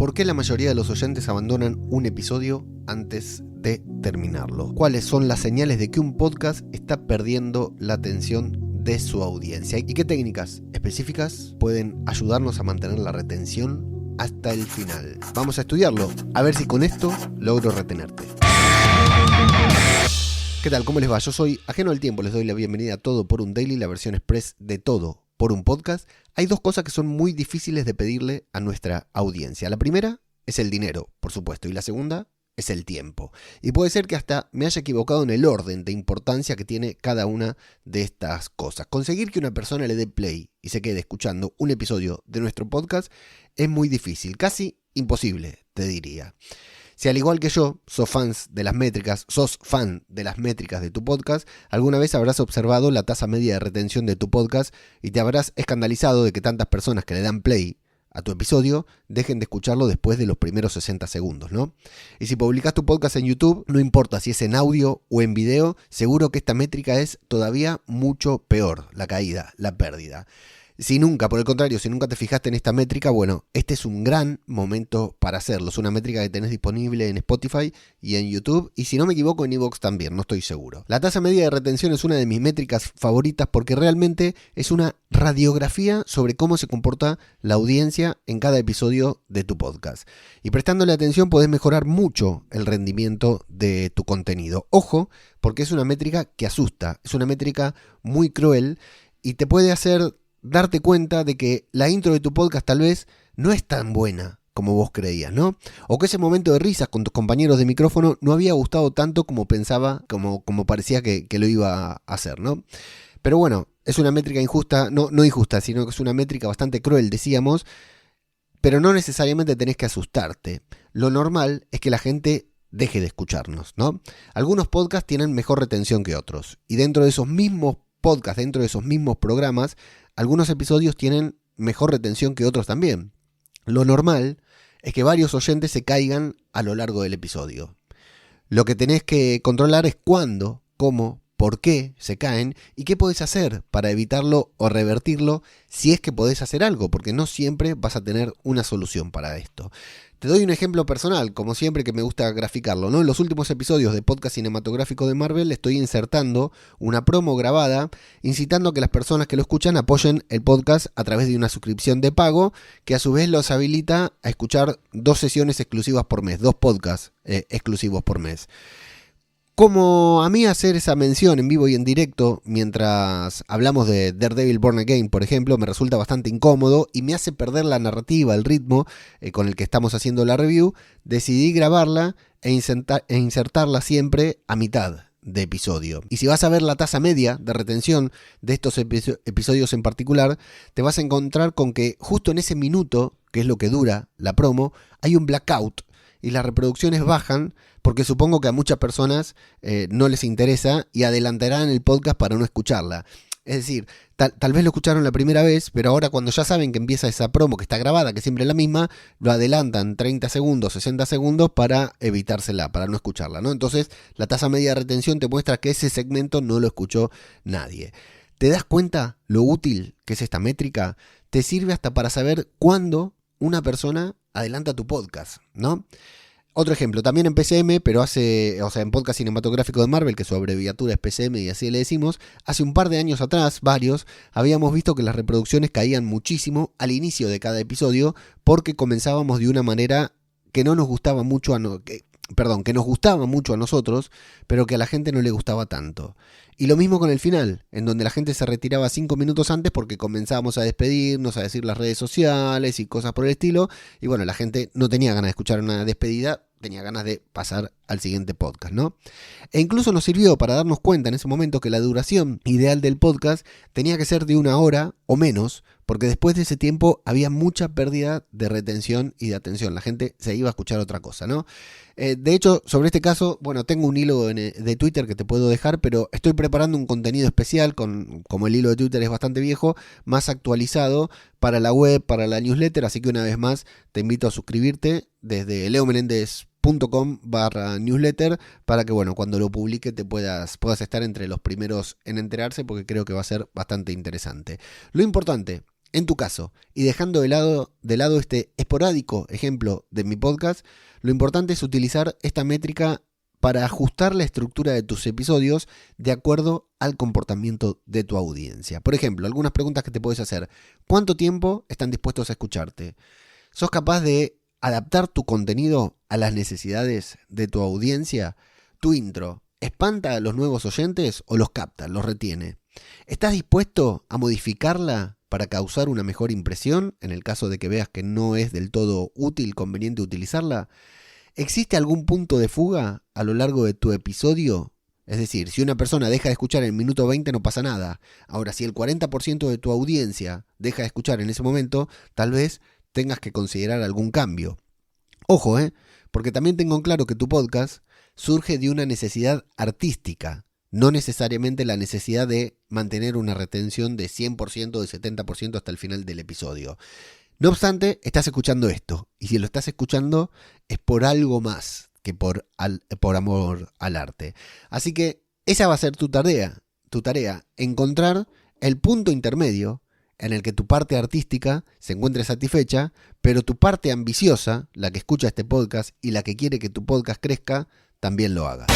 ¿Por qué la mayoría de los oyentes abandonan un episodio antes de terminarlo? ¿Cuáles son las señales de que un podcast está perdiendo la atención de su audiencia? ¿Y qué técnicas específicas pueden ayudarnos a mantener la retención hasta el final? Vamos a estudiarlo, a ver si con esto logro retenerte. ¿Qué tal? ¿Cómo les va? Yo soy Ajeno al Tiempo, les doy la bienvenida a Todo por un Daily, la versión express de Todo por un Podcast. Hay dos cosas que son muy difíciles de pedirle a nuestra audiencia. La primera es el dinero, por supuesto, y la segunda es el tiempo. Y puede ser que hasta me haya equivocado en el orden de importancia que tiene cada una de estas cosas. Conseguir que una persona le dé play y se quede escuchando un episodio de nuestro podcast es muy difícil, casi imposible, te diría. Si al igual que yo sos fan de las métricas de tu podcast, alguna vez habrás observado la tasa media de retención de tu podcast y te habrás escandalizado de que tantas personas que le dan play a tu episodio dejen de escucharlo después de los primeros 60 segundos, ¿no? Y si publicas tu podcast en YouTube, no importa si es en audio o en video, seguro que esta métrica es todavía mucho peor, la caída, la pérdida. Si nunca te fijaste en esta métrica, bueno, este es un gran momento para hacerlo. Es una métrica que tenés disponible en Spotify y en YouTube, y si no me equivoco en iVoox también, no estoy seguro. La tasa media de retención es una de mis métricas favoritas porque realmente es una radiografía sobre cómo se comporta la audiencia en cada episodio de tu podcast. Y prestándole atención podés mejorar mucho el rendimiento de tu contenido. Ojo, porque es una métrica que asusta, es una métrica muy cruel y te puede hacer darte cuenta de que la intro de tu podcast tal vez no es tan buena como vos creías, ¿no? O que ese momento de risas con tus compañeros de micrófono no había gustado tanto como pensaba, como parecía que lo iba a hacer, ¿no? Pero bueno, es una métrica injusta, no injusta, sino que es una métrica bastante cruel, decíamos, pero no necesariamente tenés que asustarte. Lo normal es que la gente deje de escucharnos, ¿no? Algunos podcasts tienen mejor retención que otros, y dentro de esos mismos podcasts, dentro de esos mismos programas, algunos episodios tienen mejor retención que otros también. Lo normal es que varios oyentes se caigan a lo largo del episodio. Lo que tenés que controlar es cuándo, cómo, por qué se caen y qué podés hacer para evitarlo o revertirlo si es que podés hacer algo, porque no siempre vas a tener una solución para esto. Te doy un ejemplo personal, como siempre que me gusta graficarlo, ¿no? En los últimos episodios de Podcast Cinematográfico de Marvel estoy insertando una promo grabada incitando a que las personas que lo escuchan apoyen el podcast a través de una suscripción de pago que a su vez los habilita a escuchar 2 sesiones exclusivas por mes, 2 podcasts exclusivos por mes. Como a mí hacer esa mención en vivo y en directo mientras hablamos de Daredevil Born Again, por ejemplo, me resulta bastante incómodo y me hace perder la narrativa, el ritmo con el que estamos haciendo la review, decidí grabarla e insertarla siempre a mitad de episodio. Y si vas a ver la tasa media de retención de estos episodios en particular, te vas a encontrar con que justo en ese minuto, que es lo que dura la promo, hay un blackout y las reproducciones bajan porque supongo que a muchas personas no les interesa y adelantarán el podcast para no escucharla. Es decir, tal vez lo escucharon la primera vez, pero ahora cuando ya saben que empieza esa promo que está grabada, que siempre es la misma, lo adelantan 30 segundos, 60 segundos para evitársela, para no escucharla, ¿no? Entonces, la tasa media de retención te muestra que ese segmento no lo escuchó nadie. ¿Te das cuenta lo útil que es esta métrica? Te sirve hasta para saber cuándo una persona adelanta tu podcast, ¿no? Otro ejemplo, también en PCM, pero en Podcast Cinematográfico de Marvel, que su abreviatura es PCM y así le decimos, hace un par de años atrás, habíamos visto que las reproducciones caían muchísimo al inicio de cada episodio porque comenzábamos de una manera que no nos gustaba mucho que nos gustaba mucho a nosotros, pero que a la gente no le gustaba tanto. Y lo mismo con el final, en donde la gente se retiraba 5 minutos antes porque comenzábamos a despedirnos, a decir las redes sociales y cosas por el estilo, y bueno, la gente no tenía ganas de escuchar una despedida, tenía ganas de pasar al siguiente podcast, ¿no? E incluso nos sirvió para darnos cuenta en ese momento que la duración ideal del podcast tenía que ser de 1 hora o menos, porque después de ese tiempo había mucha pérdida de retención y de atención. La gente se iba a escuchar otra cosa, ¿no? De hecho, sobre este caso, bueno, tengo un hilo de Twitter que te puedo dejar, pero estoy preparando un contenido especial, como el hilo de Twitter es bastante viejo, más actualizado para la web, para la newsletter, así que una vez más te invito a suscribirte desde leomelendez.com/newsletter para que, bueno, cuando lo publique te puedas estar entre los primeros en enterarse, porque creo que va a ser bastante interesante. Lo importante En tu caso, y dejando de lado este esporádico ejemplo de mi podcast, lo importante es utilizar esta métrica para ajustar la estructura de tus episodios de acuerdo al comportamiento de tu audiencia. Por ejemplo, algunas preguntas que te puedes hacer. ¿Cuánto tiempo están dispuestos a escucharte? ¿Sos capaz de adaptar tu contenido a las necesidades de tu audiencia? ¿Tu intro espanta a los nuevos oyentes o los capta, los retiene? ¿Estás dispuesto a modificarla para causar una mejor impresión en el caso de que veas que no es del todo útil, conveniente utilizarla? ¿Existe algún punto de fuga a lo largo de tu episodio? Es decir, si una persona deja de escuchar en el minuto 20 no pasa nada. Ahora, si el 40% de tu audiencia deja de escuchar en ese momento, tal vez tengas que considerar algún cambio. Ojo, porque también tengo en claro que tu podcast surge de una necesidad artística, no necesariamente la necesidad de mantener una retención de 100%, de 70% hasta el final del episodio. No obstante, estás escuchando esto, y si lo estás escuchando es por algo más que por amor al arte. Así que esa va a ser tu tarea, encontrar el punto intermedio en el que tu parte artística se encuentre satisfecha, pero tu parte ambiciosa, la que escucha este podcast y la que quiere que tu podcast crezca, también lo haga.